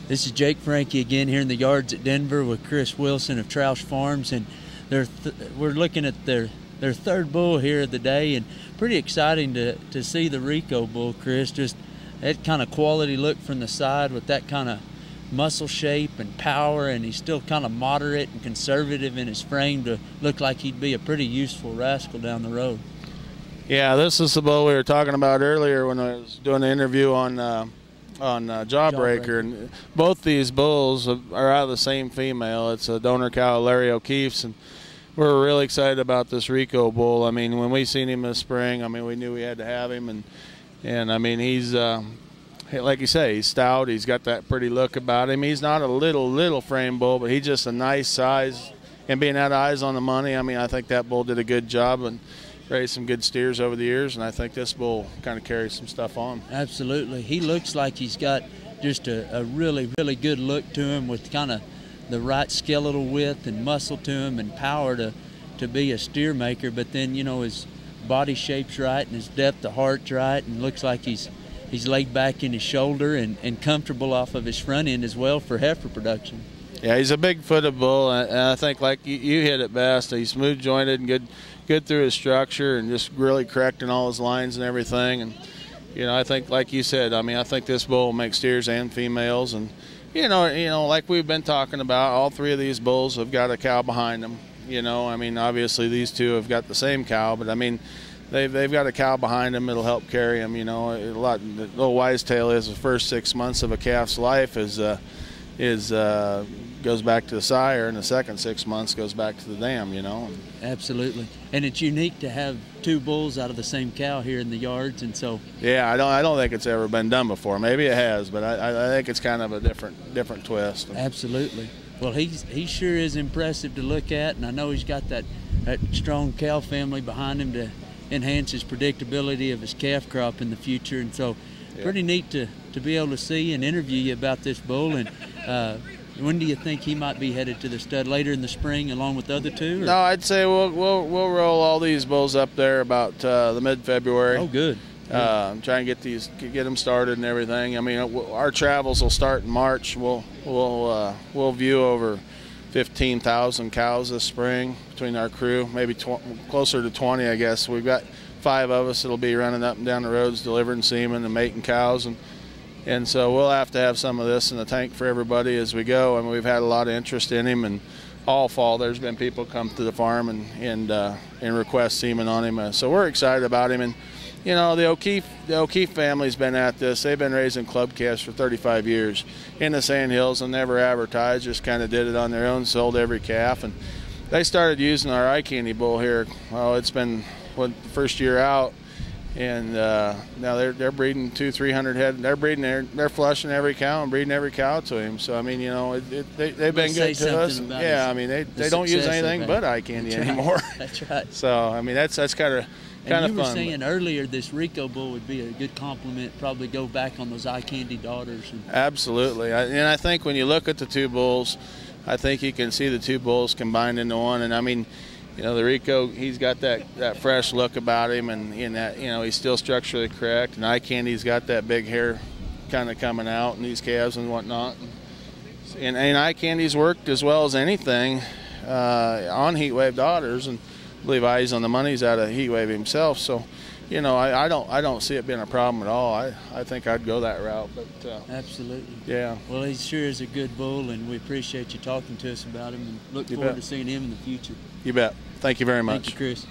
This is Jake Frankie again here in the yards at Denver with Chris Wilson of Troush Farms, and we're looking at their third bull here of the day, and pretty exciting to see the Rico bull, Chris. Just that kind of quality look from the side with that kind of muscle shape and power, and he's still kind of moderate and conservative in his frame to look like he'd be a pretty useful rascal down the road. Yeah, this is the bull we were talking about earlier when I was doing the interview on Jawbreaker, and both these bulls are out of the same female. It's a donor cow, Larry O'Keefe's, and we're really excited about this Rico bull. I mean, when we seen him this spring, I mean, we knew we had to have him, and I mean, he's like you say, he's stout. He's got that pretty look about him. He's not a little frame bull, but he's just a nice size, and being out of eyes on the money, I mean, I think that bull did a good job and raised some good steers over the years, and I think this bull kind of carries some stuff on. Absolutely. He looks like he's got just a really good look to him, with kind of the right skeletal width and muscle to him and power to be a steer maker. But then, you know, his body shape's right and his depth of heart's right, and looks like he's laid back in his shoulder and comfortable off of his front end as well for heifer production. Yeah, he's a big-footed bull, and I think, like you hit it best, he's smooth-jointed and good through his structure, and just really correct in all his lines and everything. And you know, I think, like you said, I mean, I think this bull will make steers and females. And you know, like we've been talking about, all three of these bulls have got a cow behind them. You know, I mean, obviously these two have got the same cow, but I mean, they've got a cow behind them. It'll help carry them. You know, the little wise tale is the first 6 months of a calf's life goes back to the sire, and the second 6 months goes back to the dam, you know. Absolutely. And it's unique to have two bulls out of the same cow here in the yards, and so. Yeah, I don't think it's ever been done before. Maybe it has, but I think it's kind of a different twist. Absolutely. Well, he sure is impressive to look at, and I know he's got that strong cow family behind him to enhance his predictability of his calf crop in the future, and so pretty neat to be able to see and interview you about this bull. And when do you think he might be headed to the stud? Later in the spring, along with the other two? Or? No, I'd say we'll roll all these bulls up there about the mid-February. Oh, good. Try and get them started and everything. I mean, our travels will start in March. We'll view over 15,000 cows this spring between our crew, maybe closer to 20, I guess. We've got 5 of us that'll be running up and down the roads delivering semen and mating cows, and so we'll have to have some of this in the tank for everybody as we go. I mean, we've had a lot of interest in him, and all fall there's been people come to the farm and request semen on him. So we're excited about him. And you know, the O'Keefe family's been at this. They've been raising club calves for 35 years in the Sandhills, and never advertised, just kind of did it on their own, sold every calf. And they started using our eye candy bull here. Well, it's been the first year out. And now they're breeding 200-300 head. They're flushing every cow and breeding every cow to him. So I mean, you know, they've been good to us. Yeah, I mean, they don't use anything but eye candy anymore. That's right. So I mean, that's kind of fun. You were saying earlier this Rico bull would be a good compliment. Probably go back on those eye candy daughters. Absolutely, and I think when you look at the two bulls, I think you can see the two bulls combined into one. And I mean, you know, the Rico, he's got that fresh look about him, and in that, you know, he's still structurally correct. And Eye Candy's got that big hair kind of coming out in these calves and whatnot. And Eye Candy's worked as well as anything on heat wave daughters, and I believe Eyes on the Money's out of heat wave himself. So, you know, I don't see it being a problem at all. I think I'd go that route. But absolutely. Yeah. Well, he sure is a good bull, and we appreciate you talking to us about him, and look forward to seeing him in the future. You bet. Thank you very much. Thank you, Chris.